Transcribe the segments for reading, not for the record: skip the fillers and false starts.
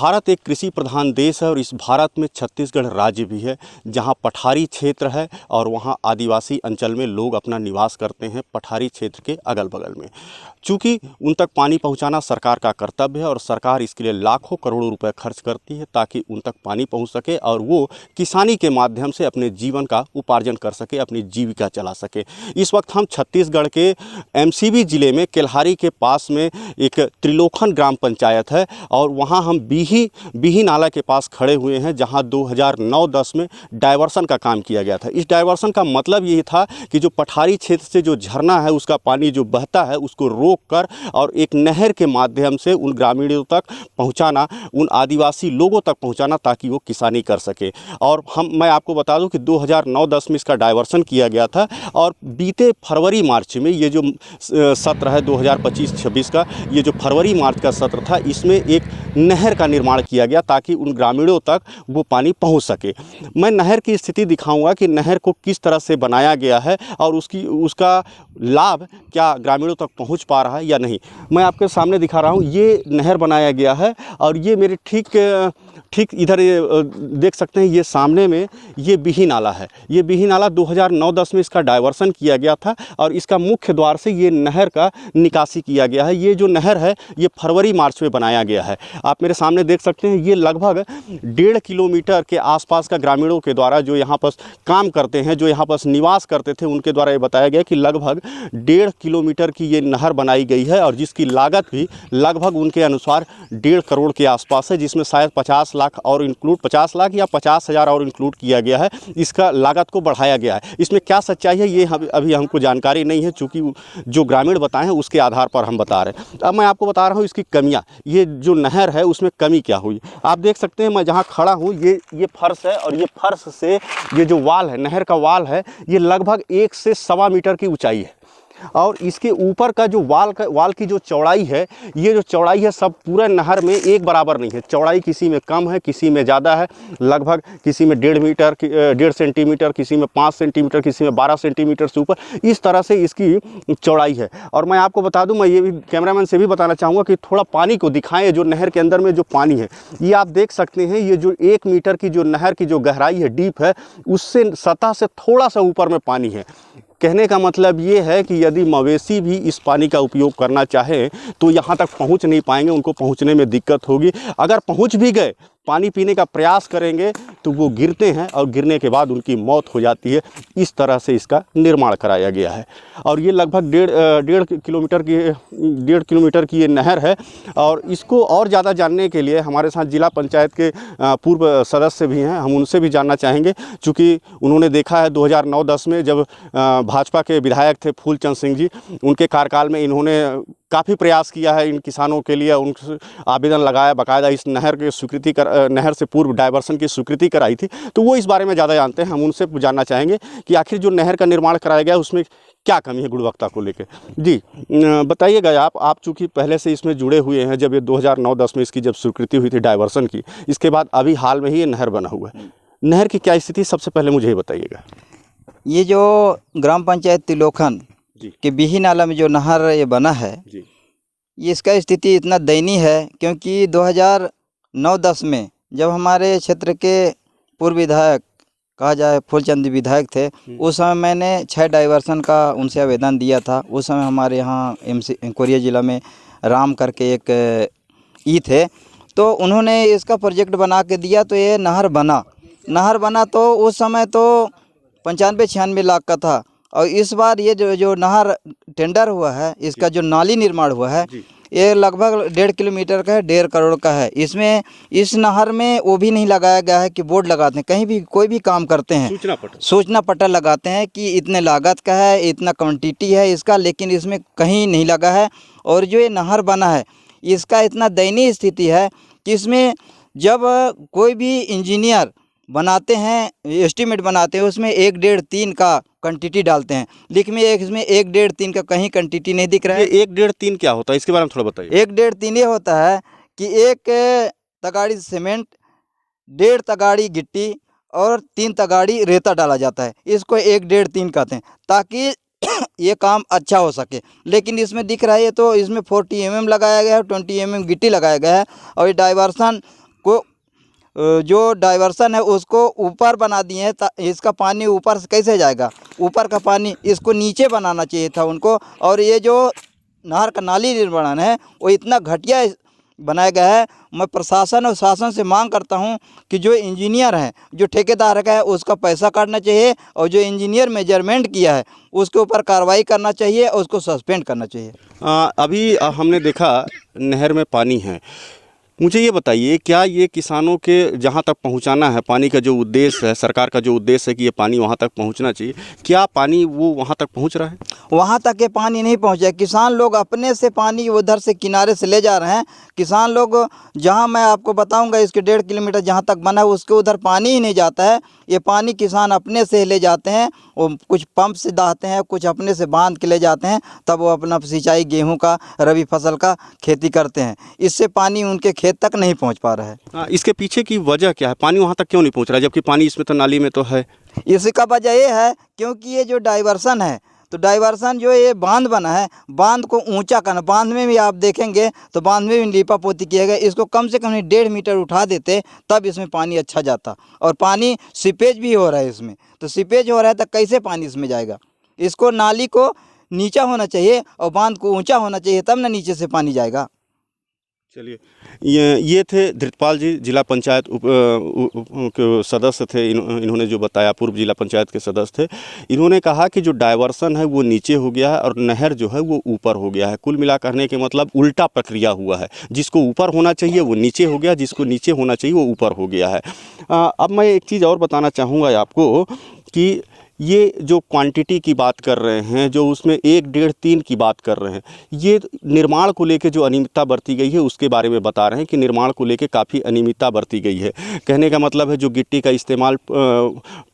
भारत एक कृषि प्रधान देश है और इस भारत में छत्तीसगढ़ राज्य भी है, जहां पठारी क्षेत्र है और वहां आदिवासी अंचल में लोग अपना निवास करते हैं पठारी क्षेत्र के अगल बगल में। चूँकि उन तक पानी पहुंचाना सरकार का कर्तव्य है और सरकार इसके लिए लाखों करोड़ों रुपए खर्च करती है ताकि उन तक पानी पहुंच सके और वो किसानी के माध्यम से अपने जीवन का उपार्जन कर सके, अपनी जीविका चला सके। इस वक्त हम छत्तीसगढ़ के एमसीबी ज़िले में केल्हारी के पास में एक त्रिलोखन ग्राम पंचायत है और वहाँ हम बीही नाला के पास खड़े हुए हैं, जहाँ 2009-10 में डायवर्सन का काम किया गया था। इस डायवर्सन का मतलब यही था कि जो पठारी क्षेत्र से जो झरना है उसका पानी जो बहता है उसको रोक कर और एक नहर के माध्यम से उन ग्रामीणों तक पहुंचाना, उन आदिवासी लोगों तक पहुंचाना ताकि वो किसानी कर सके। और मैं आपको बता दूं कि 2009-10 में इसका डायवर्सन किया गया था और बीते फरवरी मार्च में ये जो सत्र है 2025-26 का, ये जो फरवरी मार्च का सत्र था, इसमें एक नहर का निर्माण किया गया ताकि उन ग्रामीणों तक वो पानी पहुंच सके। मैं नहर की स्थिति दिखाऊंगा कि नहर को किस तरह से बनाया गया है और उसका लाभ क्या ग्रामीणों तक पहुंच पा रहा है या नहीं। मैं आपके सामने दिखा रहा हूं, ये नहर बनाया गया है और ये मेरे ठीक इधर देख सकते हैं, ये सामने में ये बीही नाला है। ये बीही नाला 2009-10 में इसका डायवर्सन किया गया था और इसका मुख्य द्वार से ये नहर का निकासी किया गया है। ये जो नहर है ये फरवरी मार्च में बनाया गया है। आप मेरे सामने देख सकते हैं, ये लगभग 1.5 किलोमीटर के आसपास का ग्रामीणों के द्वारा जो यहाँ पर काम करते हैं, जो यहाँ पर निवास करते थे, उनके द्वारा ये बताया गया कि लगभग 1.5 किलोमीटर की ये नहर बनाई गई है और जिसकी लागत भी लगभग उनके अनुसार 1.5 करोड़ के आसपास है, जिसमें शायद 50 लाख और इंक्लूड 50 लाख या 50,000 और इंक्लूड किया गया है। इसका लागत को बढ़ाया गया है। इसमें क्या सच्चाई है ये अभी हमको जानकारी नहीं है, चूँकि जो ग्रामीण बताए हैं उसके आधार पर हम बता रहे हैं। अब मैं आपको बता रहा हूँ इसकी कमियाँ, ये जो नहर है उसमें कमी क्या हुई। आप देख सकते हैं, मैं जहाँ खड़ा हूँ ये फर्श है और ये फर्श से ये जो वाल है, नहर का वाल है, ये लगभग 1 से 1.25 मीटर की ऊंचाई है और इसके ऊपर का जो वाल की जो चौड़ाई है, ये जो चौड़ाई है सब पूरे नहर में एक बराबर नहीं है। चौड़ाई किसी में कम है, किसी में ज़्यादा है, लगभग किसी में 1.5 मीटर, 1.5 सेंटीमीटर, किसी में 5 सेंटीमीटर, किसी में 12 सेंटीमीटर से ऊपर, इस तरह से इसकी चौड़ाई है। और मैं आपको बता दूं, मैं ये भी कैमरामैन से भी बताना चाहूँगा कि थोड़ा पानी को दिखाएं। जो नहर के अंदर में जो पानी है, ये आप देख सकते हैं, ये जो 1 मीटर की जो नहर की जो गहराई है, डीप है, उससे सतह से थोड़ा सा ऊपर में पानी है। कहने का मतलब ये है कि यदि मवेशी भी इस पानी का उपयोग करना चाहें तो यहाँ तक पहुँच नहीं पाएंगे, उनको पहुँचने में दिक्कत होगी। अगर पहुँच भी गए, पानी पीने का प्रयास करेंगे तो वो गिरते हैं और गिरने के बाद उनकी मौत हो जाती है। इस तरह से इसका निर्माण कराया गया है और ये लगभग 1.5 किलोमीटर की ये नहर है। और इसको और ज़्यादा जानने के लिए हमारे साथ जिला पंचायत के पूर्व सदस्य भी हैं, हम उनसे भी जानना चाहेंगे, चूँकि उन्होंने देखा है 2009-10 में जब भाजपा के विधायक थे फूलचंद सिंह जी, उनके कार्यकाल में इन्होंने काफ़ी प्रयास किया है इन किसानों के लिए, उन आवेदन लगाया, बाकायदा इस नहर की स्वीकृति नहर से पूर्व डायवर्सन की स्वीकृति कराई थी। तो वो इस बारे में ज़्यादा जानते हैं, हम उनसे जानना चाहेंगे कि आखिर जो नहर का निर्माण कराया गया उसमें क्या कमी है गुणवत्ता को लेकर। जी बताइएगा आप चूँकि पहले से इसमें जुड़े हुए हैं, जब ये 2009-10 में इसकी जब स्वीकृति हुई थी डायवर्सन की, इसके बाद अभी हाल में ही ये नहर बना हुआ है, नहर की क्या स्थिति सबसे पहले मुझे बताइएगा। ये जो ग्राम पंचायत त्रिलोखन कि बीही नाला में जो नहर ये बना है, ये इसका स्थिति इतना दयनीय है क्योंकि 2009-10 में जब हमारे क्षेत्र के पूर्व विधायक कहा जाए फूलचंद विधायक थे, उस समय मैंने 6 डाइवर्सन का उनसे आवेदन दिया था। उस समय हमारे यहाँ कोरिया ज़िला में राम करके एक थे, तो उन्होंने इसका प्रोजेक्ट बना के दिया, तो ये नहर बना तो उस समय तो 95-96 लाख का था। और इस बार ये जो नहर टेंडर हुआ है, इसका जो नाली निर्माण हुआ है, ये लगभग 1.5 किलोमीटर का है, 1.5 करोड़ का है। इसमें इस नहर में वो भी नहीं लगाया गया है कि बोर्ड लगाते हैं, कहीं भी कोई भी काम करते हैं सूचना पट्टा लगाते हैं कि इतने लागत का है, इतना क्वांटिटी है इसका, लेकिन इसमें कहीं नहीं लगा है। और जो ये नहर बना है, इसका इतना दयनीय स्थिति है कि इसमें जब कोई भी इंजीनियर बनाते हैं, एस्टीमेट बनाते हैं, उसमें 1, 1.5, 3 का क्वांटिटी डालते हैं, लेकिन इसमें 1, 1.5, 3 का कहीं क्वांटिटी नहीं दिख रहा है। 1, 1.5, 3 क्या होता है, इसके बारे में थोड़ा बताइए। 1, 1.5, 3 ये होता है कि 1 तगाड़ी सीमेंट, 1.5 तगाड़ी गिट्टी और 3 तगाड़ी रेता डाला जाता है। इसको 1, 1.5, 3 कहते हैं ताकि ये काम अच्छा हो सके। लेकिन इसमें दिख रहा है, ये तो इसमें 40 mm लगाया गया है, 20 mm गिट्टी लगाया गया है और ये डाइवर्सन को जो डाइवर्सन है उसको ऊपर बना दिए हैं। इसका पानी ऊपर से कैसे जाएगा, ऊपर का पानी इसको नीचे बनाना चाहिए था उनको। और ये जो नहर का नाली निर्माण है वो इतना घटिया बनाया गया है। मैं प्रशासन और शासन से मांग करता हूं कि जो इंजीनियर है, जो ठेकेदार का है, उसका पैसा काटना चाहिए और जो इंजीनियर मेजरमेंट किया है उसके ऊपर कार्रवाई करना चाहिए और उसको सस्पेंड करना चाहिए। अभी हमने देखा नहर में पानी है, मुझे ये बताइए क्या ये किसानों के जहाँ तक पहुँचाना है पानी का जो उद्देश्य है, सरकार का जो उद्देश्य है कि ये पानी वहाँ तक पहुँचना चाहिए, क्या पानी वो वहाँ तक पहुँच रहा है? वहाँ तक ये पानी नहीं पहुँचा। किसान लोग अपने से पानी उधर से किनारे से ले जा रहे हैं। किसान लोग जहाँ मैं आपको बताऊँगा इसके 1.5 किलोमीटर जहाँ तक बना है उसके उधर पानी ही नहीं जाता है। ये पानी किसान अपने से ले जाते हैं, वो कुछ पंप से दाहते हैं, कुछ अपने से बांध के ले जाते हैं, तब वो अपना सिंचाई गेहूँ का, रबी फसल का खेती करते हैं। इससे पानी उनके खेत तक नहीं पहुँच पा रहा है। इसके पीछे की वजह क्या है, पानी वहाँ तक क्यों नहीं पहुँच रहा है जबकि पानी इसमें तो नाली में तो है? इसका वजह ये है क्योंकि ये जो डाइवर्सन है, तो डाइवर्सन जो ये बांध बना है, बांध को ऊंचा करना। बांध में भी आप देखेंगे तो बांध में भी लीपा पोती किया गया। इसको कम से कम 1.5 मीटर उठा देते तब इसमें पानी अच्छा जाता। और पानी सीपेज भी हो रहा है इसमें, तो सीपेज हो रहा है तो कैसे पानी इसमें जाएगा? इसको नाली को नीचा होना चाहिए और बांध को ऊंचा होना चाहिए, तब ना नीचे से पानी जाएगा। चलिए, ये थे धृतपाल जी, जिला पंचायत के सदस्य थे। इन्होंने जो बताया, पूर्व जिला पंचायत के सदस्य थे। इन्होंने कहा कि जो डाइवर्सन है वो नीचे हो गया है और नहर जो है वो ऊपर हो गया है। कुल मिला करने के मतलब उल्टा प्रक्रिया हुआ है, जिसको ऊपर होना चाहिए वो नीचे हो गया, जिसको नीचे होना चाहिए वो ऊपर हो गया है। अब मैं एक चीज़ और बताना चाहूँगा आपको कि ये जो क्वांटिटी की बात कर रहे हैं, जो उसमें 1, 1.5, 3 की बात कर रहे हैं, ये निर्माण को लेके जो अनियमितता बरती गई है उसके बारे में बता रहे हैं कि निर्माण को लेके काफ़ी अनियमितता बरती गई है। कहने का मतलब है जो गिट्टी का इस्तेमाल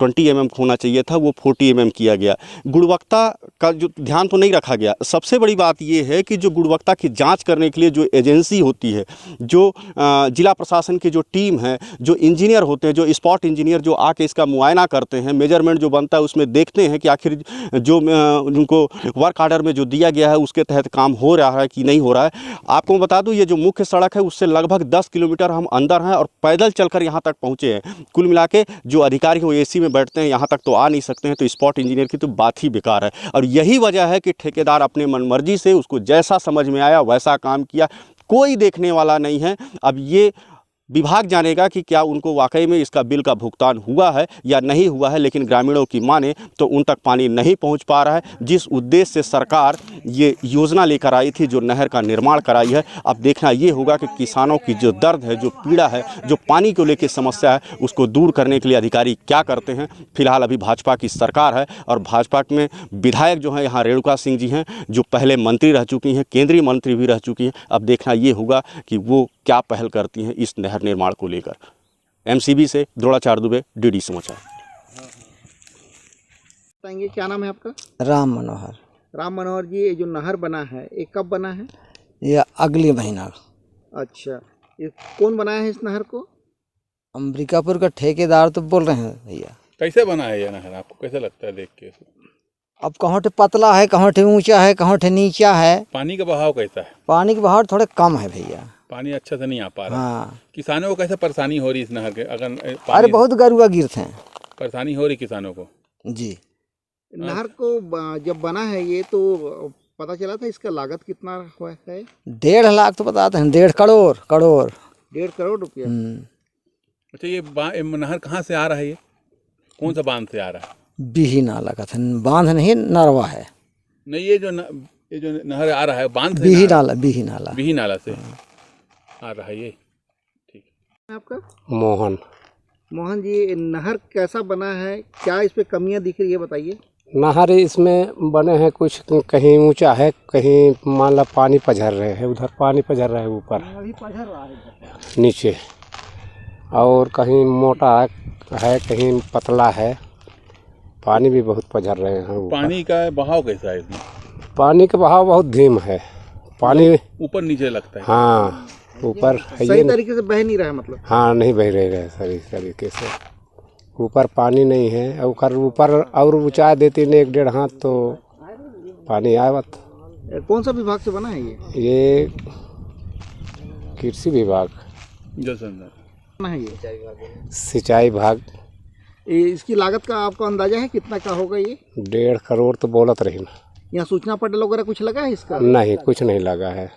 20 mm होना चाहिए था वो 40 mm किया गया। गुणवत्ता का जो ध्यान तो नहीं रखा गया। सबसे बड़ी बात ये है कि जो गुणवत्ता की जाँच करने के लिए जो एजेंसी होती है, जो जिला प्रशासन की जो टीम है, जो इंजीनियर होते हैं, जो स्पॉट इंजीनियर जो आके इसका मुआयना करते हैं, मेजरमेंट जो बनता है उसमें देखते हैं कि आखिर जो उनको वर्क आर्डर में जो दिया गया है उसके तहत काम हो रहा है कि नहीं हो रहा है। आपको मैं बता दूं ये जो मुख्य सड़क है उससे लगभग 10 किलोमीटर हम अंदर हैं और पैदल चलकर यहाँ तक पहुँचे हैं। कुल मिला के जो अधिकारी वो एसी में बैठते हैं, यहाँ तक तो आ नहीं सकते हैं, तो स्पॉट इंजीनियर की तो बात ही बेकार है। और यही वजह है कि ठेकेदार अपने मनमर्जी से उसको जैसा समझ में आया वैसा काम किया, कोई देखने वाला नहीं है। अब ये विभाग जानेगा कि क्या उनको वाकई में इसका बिल का भुगतान हुआ है या नहीं हुआ है, लेकिन ग्रामीणों की माने तो उन तक पानी नहीं पहुंच पा रहा है। जिस उद्देश्य से सरकार ये योजना लेकर आई थी, जो नहर का निर्माण कराई है, अब देखना ये होगा कि किसानों की जो दर्द है, जो पीड़ा है, जो पानी को लेकर समस्या है, उसको दूर करने के लिए अधिकारी क्या करते हैं। फिलहाल अभी भाजपा की सरकार है और भाजपा में विधायक जो हैं यहाँ रेणुका सिंह जी हैं, जो पहले मंत्री रह चुकी हैं, केंद्रीय मंत्री भी रह चुकी हैं। अब देखना ये होगा कि वो क्या पहल करती हैं इस नहर निर्माण को लेकर। एमसीबी से द्रोणाचार्य दुबे, डीडी समाचार। बताएंगे क्या नाम है आपका? राम मनोहर। राम मनोहर जी, ये जो नहर बना है ये कब बना है? ये अगले महीना। अच्छा, ये कौन बनाया है इस नहर को? अम्बिकापुर का ठेकेदार तो बोल रहे हैं भैया। कैसे बना है ये नहर, आपको कैसा लगता है देख के? अब कहाँ ठे पतला है, कहाँ ठे ऊंचा है, कहाँ ठे नीचा है। पानी का बहाव कैसा है? पानी के बहाव थोड़े कम है भैया, पानी अच्छा से नहीं आ पा रहा। हाँ। किसानों को कैसे परेशानी हो रही इस नहर के? अगर अरे बहुत गरुआ गिरते हैं, परेशानी हो रही किसानों को जी। नहर को जब बना है ये तो पता चला था इसका लागत कितना हुआ है? 1.5 लाख तो बताते हैं, 1.5 करोड़। 1.5 करोड़ रुपया। अच्छा, ये नहर कहाँ से आ रहा है? ये कौन सा बांध से आ रहा है? बिही नाला का था, बांध नहीं नरवा है। नहीं, ये जो नहर आ रहा है बांध से? बिही नाला से आ रहा है ये। ठीक है। आपका? मोहन जी, नहर कैसा बना है, क्या इस पे कमियां दिख रही है, बताइए। नहर इसमें बने हैं कुछ, कहीं ऊंचा है, कहीं मान ला पानी पझर रहे हैं, उधर पानी पझर रहा है ऊपर, अभी पझर रहा है नीचे, और कहीं मोटा है, कहीं पतला है, पानी भी बहुत पझर रहे हैं ऊपर। पानी का बहाव कैसा है इसमें? पानी का बहाव बहुत धीम है, पानी ऊपर नीचे लगता है। हाँ, ऊपर सही तरीके से बह नहीं रहा है मतलब? हाँ, नहीं बह रहे सही तरीके से, ऊपर पानी नहीं है। और ऊपर और ऊंचाई देती ने 1-1.5 हाथ तो पानी आवत। कौन सा विभाग से बना है ये? ये कृषि विभाग। जल संसाधन। ना है ये सिंचाई विभाग इसकी लागत का आपको अंदाजा है कितना का होगा ये? 1.5 करोड़ तो बोलत रही ना। यहाँ सूचना पटल वगैरह कुछ लगा है इसका? नहीं, कुछ नहीं लगा है।